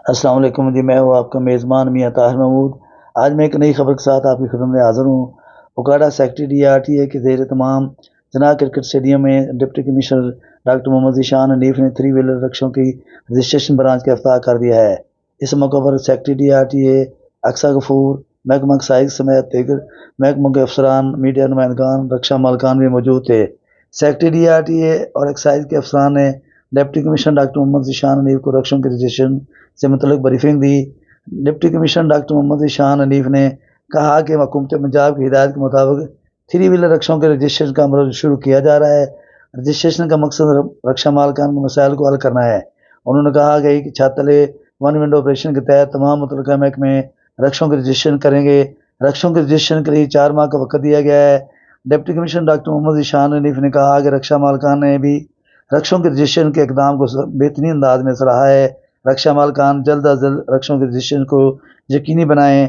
السلام علیکم جی، میں ہوں آپ کا میزبان میاں طاہر محمود۔ آج میں ایک نئی خبر کے ساتھ آپ کی خدمت میں حاضر ہوں۔ اوکاڑا سیکریٹری RTA کے زیر تمام جناح کرکٹ اسٹیڈیم میں ڈپٹی کمشنر ڈاکٹر محمد ذیشان حنیف نے 3 ویلر رکشوں کی رجسٹریشن برانچ کا افتتاح کر دیا ہے۔ اس موقع پر سیکریٹری RTA اقصی غفور، محکمہ ایکسائز سمیت دیگر محکموں کے افسران، میڈیا نمائندگان، رکشا مالکان بھی موجود تھے۔ سیکریٹری RTA اور ایکسائز کے افسران نے ڈپٹی کمشنر ڈاکٹر محمد ذیشان حنیف کو رکشوں کی رجسٹریشن سے متعلق بریفنگ دی۔ ڈپٹی کمشنر ڈاکٹر محمد ذیشان حنیف نے کہا کہ حکومت پنجاب کی ہدایت کے مطابق 3 ویلر رکشوں کے رجسٹریشن کا عمل شروع کیا جا رہا ہے۔ رجسٹریشن کا مقصد رکشا مالکان کے مسائل کو حل کرنا ہے۔ انہوں نے کہا کہ چھت تلے ون ونڈو آپریشن کے تحت تمام متعلقہ محکمے رکشوں کی رجسٹریشن کریں گے۔ رکشوں کی رجسٹریشن کے لیے 4 ماہ کا وقت دیا گیا ہے۔ ڈپٹی کمشنر ڈاکٹر محمد ذیشان حنیف نے کہا کہ رکشا مالکان نے بھی رکشوں کے رجسٹریشن کے اقدام کو بہترین انداز میں سراہا ہے۔ رکشا مالکان جلد از جلد رکشوں کے رجسٹریشن کو یقینی بنائیں۔